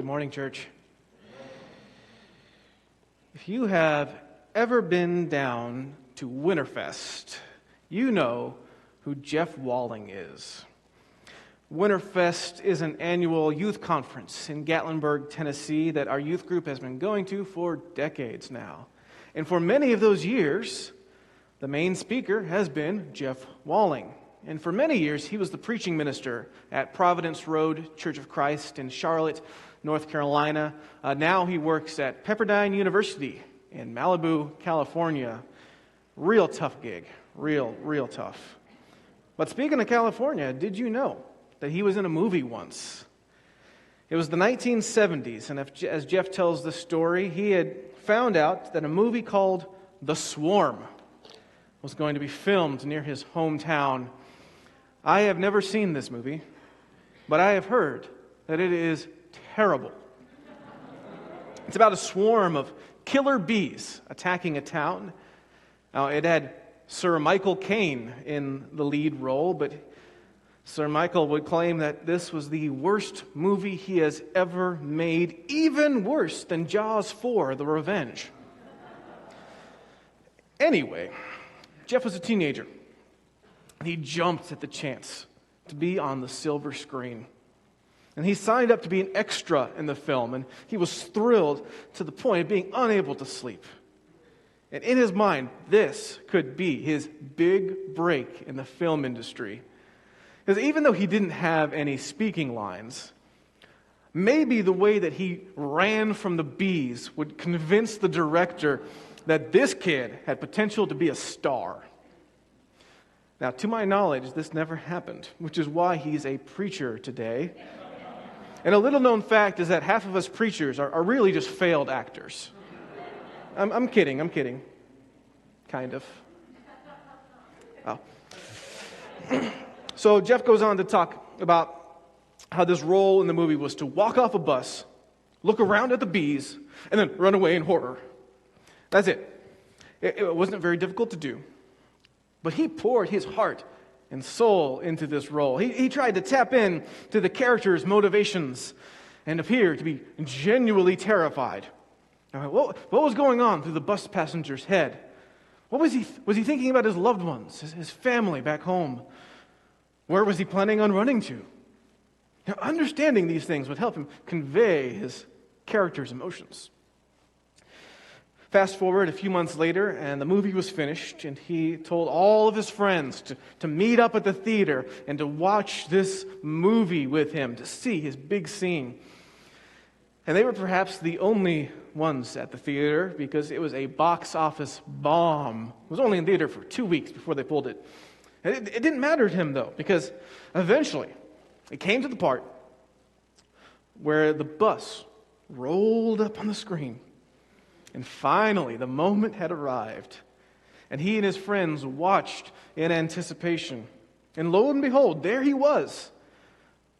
Good morning, church. If you have ever been down to Winterfest, you know who Jeff Walling is. Winterfest is an annual youth conference in Gatlinburg, Tennessee that our youth group has been going to for decades now. And for many of those years, the main speaker has been Jeff Walling. And for many years, he was the preaching minister at Providence Road Church of Christ in Charlotte, North Carolina. Now he works at Pepperdine University in Malibu, California. Real tough gig. Real tough. But speaking of California, did you know that he was in a movie once? It was the 1970s, and as Jeff tells the story, he had found out that a movie called The Swarm was going to be filmed near his hometown. I have never seen this movie, but I have heard that it is terrible. It's about a swarm of killer bees attacking a town. Now, it had Sir Michael Caine in the lead role, but Sir Michael would claim that this was the worst movie he has ever made, even worse than Jaws 4, The Revenge. Anyway, Jeff was a teenager. He jumped at the chance to be on the silver screen. And he signed up to be an extra in the film, and he was thrilled to the point of being unable to sleep. And in his mind, this could be his big break in the film industry. Because even though he didn't have any speaking lines, maybe the way that he ran from the bees would convince the director that this kid had potential to be a star. Now, to my knowledge, this never happened, which is why he's a preacher today. And a little-known fact is that half of us preachers are really just failed actors. I'm kidding. Kind of. Oh. So Jeff goes on to talk about how this role in the movie was to walk off a bus, look around at the bees, and then run away in horror. That's it. It wasn't very difficult to do. But he poured his heart and soul into this role. He tried to tap in to the character's motivations and appear to be genuinely terrified. What was going on through the bus passenger's head? What was he thinking about his loved ones, his family back home? Where was he planning on running to? Now, understanding these things would help him convey his character's emotions. Fast forward a few months later, and the movie was finished, and he told all of his friends to meet up at the theater and to watch this movie with him, to see his big scene. And they were perhaps the only ones at the theater because it was a box office bomb. It was only in theater for 2 weeks before they pulled it. And it didn't matter to him, though, because eventually it came to the part where the bus rolled up on the screen. And finally, the moment had arrived, and he and his friends watched in anticipation. And lo and behold, there he was,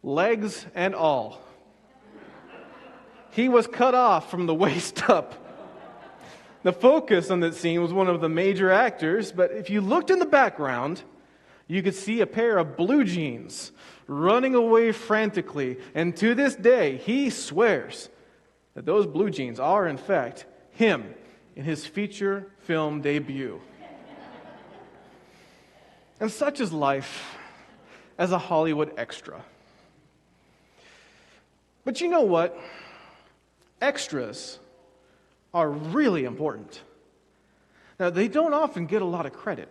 legs and all. He was cut off from the waist up. The focus on that scene was one of the major actors, but if you looked in the background, you could see a pair of blue jeans running away frantically. And to this day, he swears that those blue jeans are, in fact, him in his feature film debut. And such is life as a Hollywood extra. But you know what? Extras are really important. Now, they don't often get a lot of credit,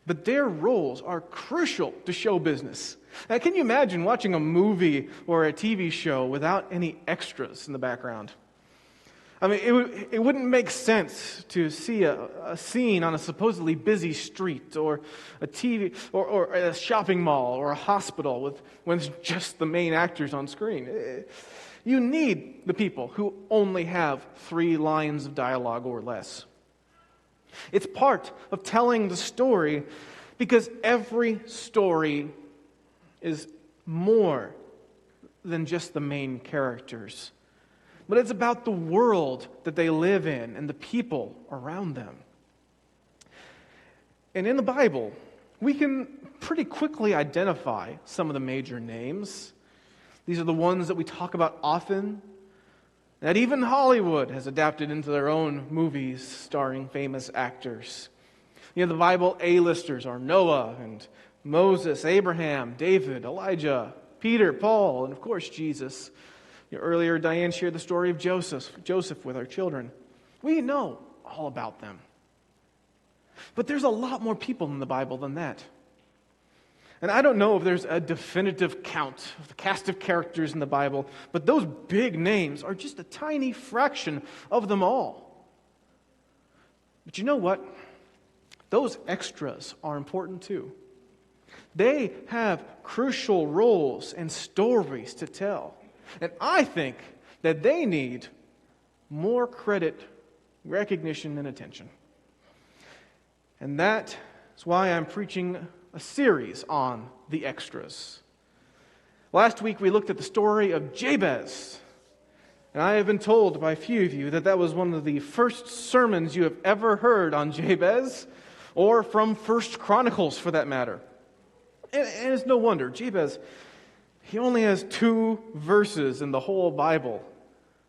but their roles are crucial to show business. Now, can you imagine watching a movie or a TV show without any extras in the background? I mean, it wouldn't make sense to see a scene on a supposedly busy street or a TV or a shopping mall or a hospital when it's just the main actors on screen. You need the people who only have 3 lines of dialogue or less. It's part of telling the story because every story is more than just the main characters. But it's about the world that they live in and the people around them. And in the Bible, we can pretty quickly identify some of the major names. These are the ones that we talk about often, that even Hollywood has adapted into their own movies starring famous actors. The Bible A-listers are Noah and Moses, Abraham, David, Elijah, Peter, Paul, and of course Jesus. Earlier, Diane shared the story of Joseph with our children. We know all about them. But there's a lot more people in the Bible than that. And I don't know if there's a definitive count of the cast of characters in the Bible, but those big names are just a tiny fraction of them all. But you know what? Those extras are important too. They have crucial roles and stories to tell. And I think that they need more credit, recognition, and attention. And that is why I'm preaching a series on the extras. Last week we looked at the story of Jabez. And I have been told by a few of you that that was one of the first sermons you have ever heard on Jabez, or from First Chronicles for that matter. And it's no wonder. Jabez, he only has 2 verses in the whole Bible.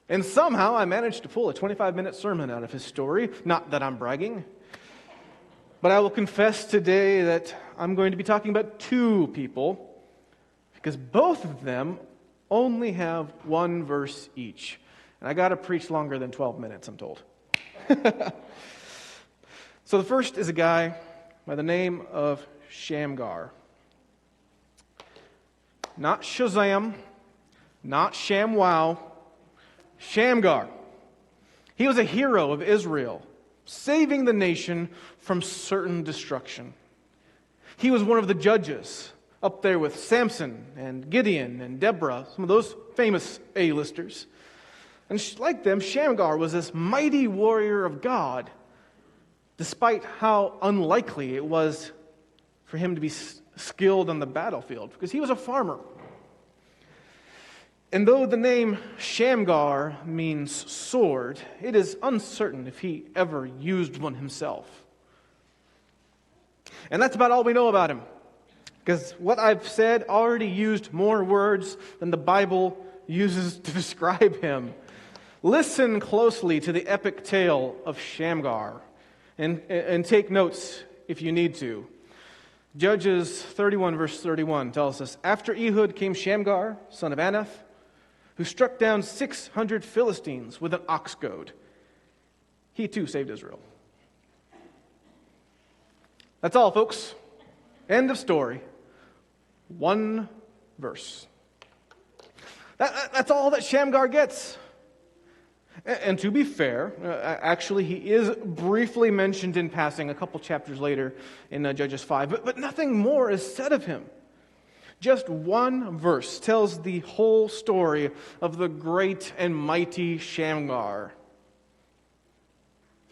And somehow I managed to pull a 25-minute sermon out of his story. Not that I'm bragging. But I will confess today that I'm going to be talking about 2 people, because both of them only have 1 verse each. And I got to preach longer than 12 minutes, I'm told. So the first is a guy by the name of Shamgar. Not Shazam, not ShamWow, Shamgar. He was a hero of Israel, saving the nation from certain destruction. He was one of the judges, up there with Samson and Gideon and Deborah, some of those famous A-listers. And like them, Shamgar was this mighty warrior of God, despite how unlikely it was for him to be skilled on the battlefield, because he was a farmer. And though the name Shamgar means sword, it is uncertain if he ever used one himself. And that's about all we know about him, because what I've said already used more words than the Bible uses to describe him. Listen closely to the epic tale of Shamgar, and take notes if you need to. Judges 31 verse 31 tells us, "After Ehud came Shamgar, son of Anath, who struck down 600 Philistines with an ox goad. He too saved Israel." That's all, folks. End of story. 1 verse. That's all that Shamgar gets. And to be fair, actually he is briefly mentioned in passing a couple chapters later in Judges 5, but nothing more is said of him. Just 1 verse tells the whole story of the great and mighty Shamgar.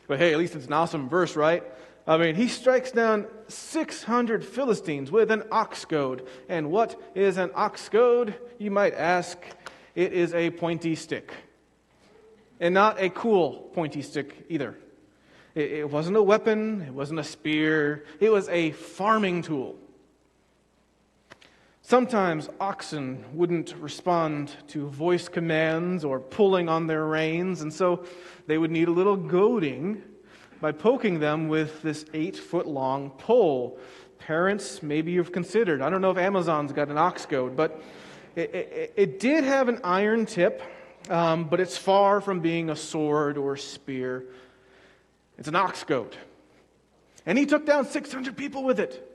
But hey, at least it's an awesome verse, right? I mean, he strikes down 600 Philistines with an ox goad. And what is an ox goad, you might ask? It is a pointy stick. And not a cool pointy stick either. It wasn't a weapon, it wasn't a spear, it was a farming tool. Sometimes oxen wouldn't respond to voice commands or pulling on their reins, and so they would need a little goading by poking them with this 8-foot-long pole. Parents, maybe you've considered, I don't know if Amazon's got an ox goad, but it did have an iron tip, but it's far from being a sword or a spear. It's an ox goad. And he took down 600 people with it.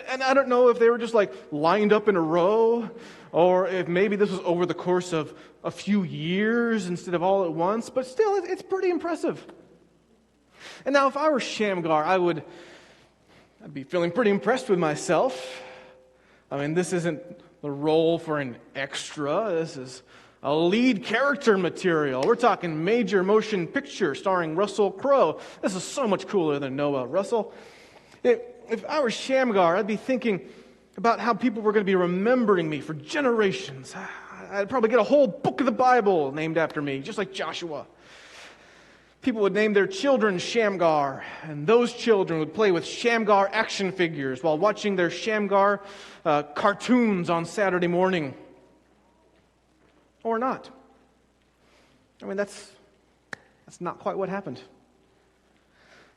And I don't know if they were just like lined up in a row, or if maybe this was over the course of a few years instead of all at once, but still, it's pretty impressive. And now if I were Shamgar, I'd be feeling pretty impressed with myself. I mean, this isn't the role for an extra. This is a lead character material. We're talking major motion picture starring Russell Crowe. This is so much cooler than Noah. Russell, if I were Shamgar, I'd be thinking about how people were going to be remembering me for generations. I'd probably get a whole book of the Bible named after me, just like Joshua. People would name their children Shamgar, and those children would play with Shamgar action figures while watching their Shamgar cartoons on Saturday morning. or not. I mean, that's not quite what happened.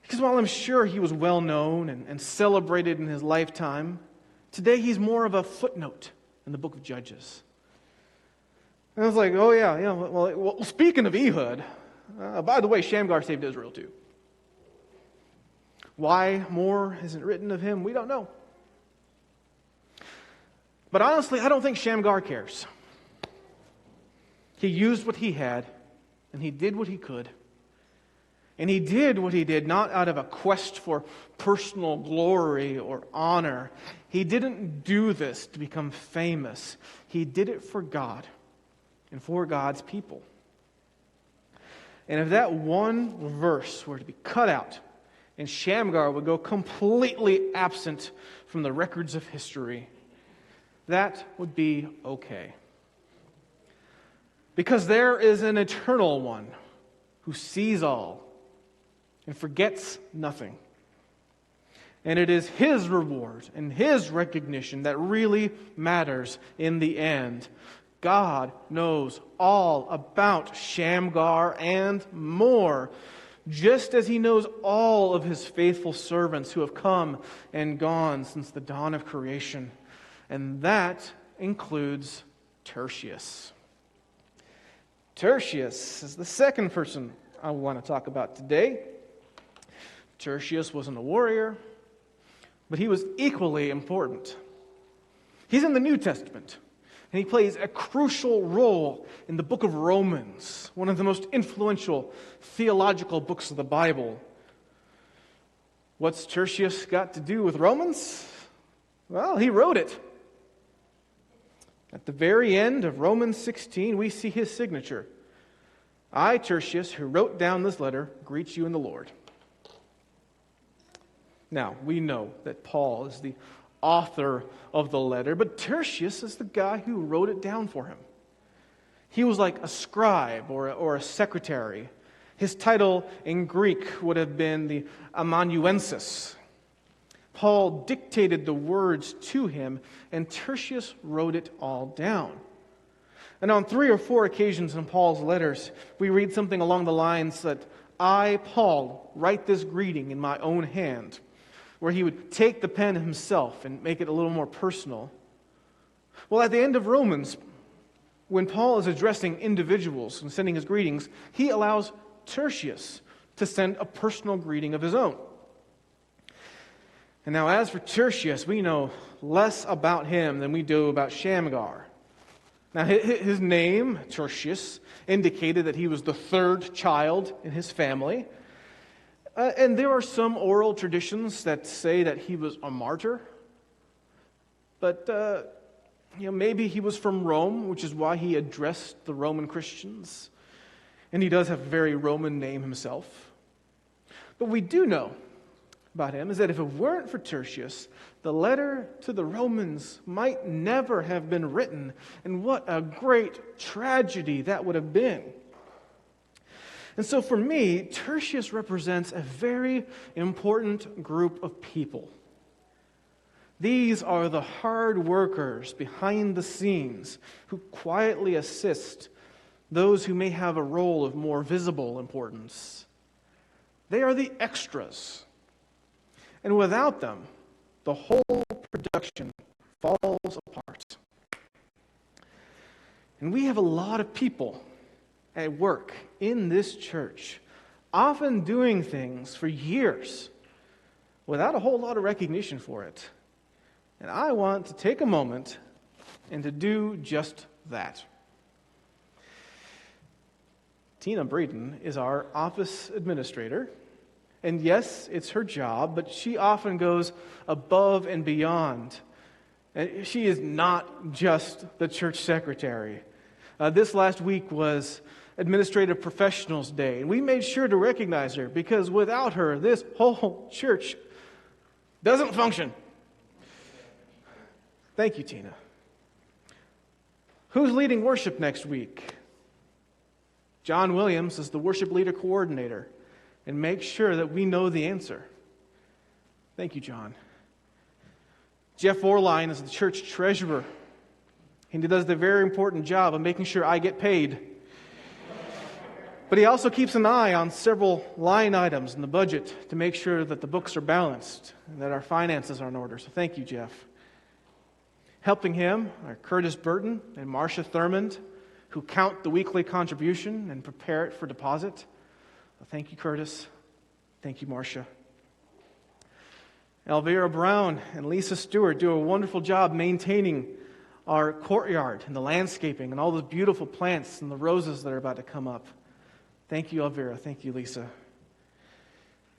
Because while I'm sure he was well known and celebrated in his lifetime, today he's more of a footnote in the book of Judges. And I was like, oh yeah, well speaking of Ehud, by the way, Shamgar saved Israel too. Why more isn't written of him, we don't know. But honestly, I don't think Shamgar cares. He used what he had, and he did what he could. And he did what he did not out of a quest for personal glory or honor. He didn't do this to become famous. He did it for God and for God's people. And if that one verse were to be cut out, and Shamgar would go completely absent from the records of history, that would be okay. Because there is an eternal one who sees all and forgets nothing. And it is his reward and his recognition that really matters in the end. God knows all about Shamgar and more, just as he knows all of his faithful servants who have come and gone since the dawn of creation. And that includes Tertius. Tertius is the second person I want to talk about today. Tertius wasn't a warrior, but he was equally important. He's in the New Testament, and he plays a crucial role in the book of Romans, one of the most influential theological books of the Bible. What's Tertius got to do with Romans? Well, he wrote it. At the very end of Romans 16, we see his signature. I, Tertius, who wrote down this letter, greet you in the Lord. Now, we know that Paul is the author of the letter, but Tertius is the guy who wrote it down for him. He was like a scribe or a secretary. His title in Greek would have been the amanuensis. Paul dictated the words to him, and Tertius wrote it all down. And on 3 or 4 occasions in Paul's letters, we read something along the lines that, I, Paul, write this greeting in my own hand, where he would take the pen himself and make it a little more personal. Well, at the end of Romans, when Paul is addressing individuals and sending his greetings, he allows Tertius to send a personal greeting of his own. And now, as for Tertius, we know less about him than we do about Shamgar. Now, his name, Tertius, indicated that he was the third child in his family. And there are some oral traditions that say that he was a martyr. But, maybe he was from Rome, which is why he addressed the Roman Christians. And he does have a very Roman name himself. But we do know about him is that if it weren't for Tertius, the letter to the Romans might never have been written. And what a great tragedy that would have been. And so for me, Tertius represents a very important group of people. These are the hard workers behind the scenes who quietly assist those who may have a role of more visible importance. They are the extras. And without them, the whole production falls apart. And we have a lot of people at work in this church, often doing things for years without a whole lot of recognition for it. And I want to take a moment and to do just that. Tina Breeden is our office administrator. And yes, it's her job, but she often goes above and beyond. And she is not just the church secretary. This last week was Administrative Professionals Day, and we made sure to recognize her because without her, this whole church doesn't function. Thank you, Tina. Who's leading worship next week? John Williams is the worship leader coordinator. And make sure that we know the answer. Thank you, John. Jeff Orline is the church treasurer. And he does the very important job of making sure I get paid. But he also keeps an eye on several line items in the budget to make sure that the books are balanced and that our finances are in order. So thank you, Jeff. Helping him are Curtis Burton and Marcia Thurmond, who count the weekly contribution and prepare it for deposit. So thank you, Curtis. Thank you, Marcia. Elvira Brown and Lisa Stewart do a wonderful job maintaining our courtyard and the landscaping and all those beautiful plants and the roses that are about to come up. Thank you, Elvira. Thank you, Lisa.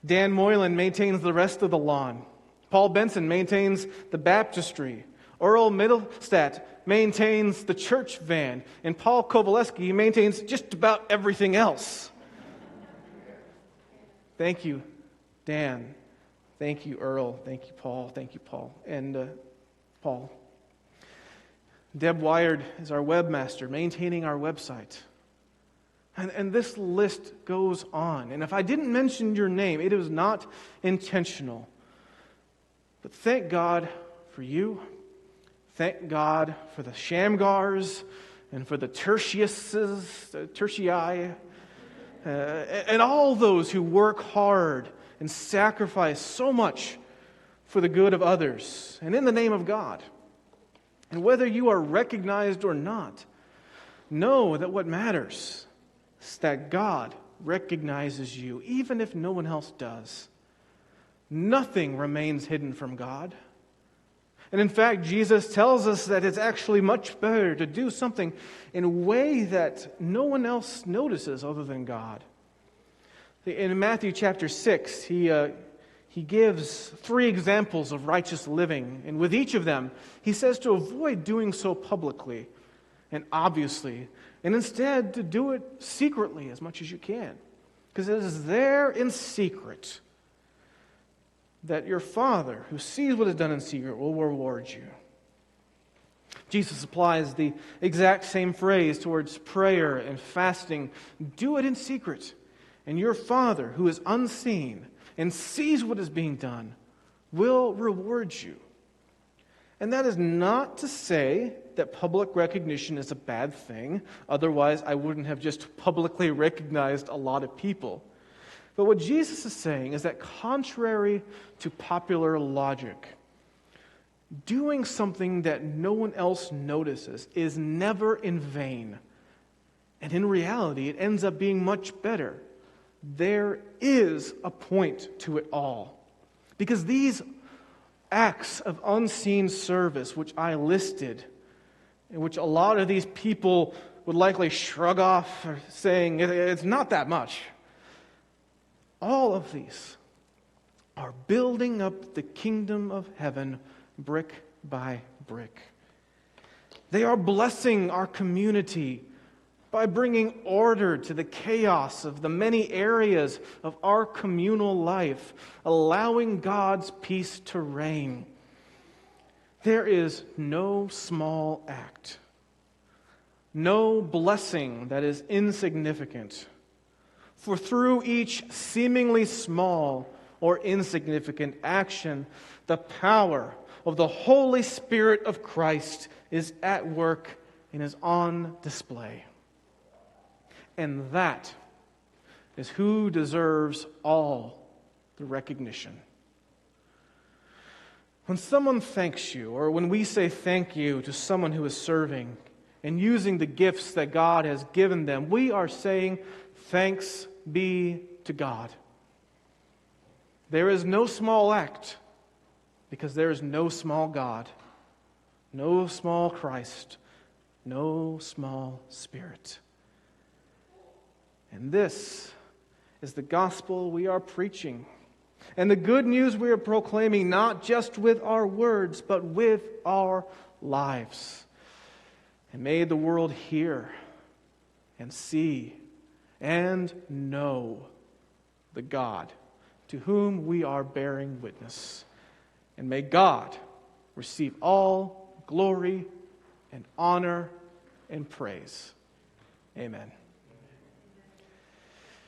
Dan Moylan maintains the rest of the lawn. Paul Benson maintains the baptistry. Earl Middlestat maintains the church van. And Paul Kowaleski maintains just about everything else. Thank you, Dan. Thank you, Earl. Thank you, Paul. Thank you, Paul. And Paul. Deb Wired is our webmaster, maintaining our website. And this list goes on. And if I didn't mention your name, it was not intentional. But thank God for you. Thank God for the Shamgars and for the Tertiuses, the Tertii, and all those who work hard and sacrifice so much for the good of others and in the name of God. And whether you are recognized or not, know that what matters is that God recognizes you, even if no one else does. Nothing remains hidden from God. And in fact, Jesus tells us that it's actually much better to do something in a way that no one else notices other than God. In Matthew chapter 6, he gives 3 examples of righteous living. And with each of them, he says to avoid doing so publicly and obviously, and instead to do it secretly as much as you can. Because it is there in secret that your Father, who sees what is done in secret, will reward you. Jesus applies the exact same phrase towards prayer and fasting. Do it in secret, and your Father, who is unseen and sees what is being done, will reward you. And that is not to say that public recognition is a bad thing. Otherwise, I wouldn't have just publicly recognized a lot of people. But what Jesus is saying is that contrary to popular logic, doing something that no one else notices is never in vain. And in reality, it ends up being much better. There is a point to it all. Because these acts of unseen service, which I listed, in which a lot of these people would likely shrug off, saying it's not that much, all of these are building up the kingdom of heaven brick by brick. They are blessing our community by bringing order to the chaos of the many areas of our communal life, allowing God's peace to reign. There is no small act, no blessing that is insignificant. For through each seemingly small or insignificant action, the power of the Holy Spirit of Christ is at work and is on display. And that is who deserves all the recognition. When someone thanks you, or when we say thank you to someone who is serving and using the gifts that God has given them, we are saying, thanks be to God. There is no small act because there is no small God, no small Christ, no small Spirit. And this is the gospel we are preaching. And the good news we are proclaiming, not just with our words, but with our lives. And may the world hear and see and know the God to whom we are bearing witness. And may God receive all glory and honor and praise. Amen.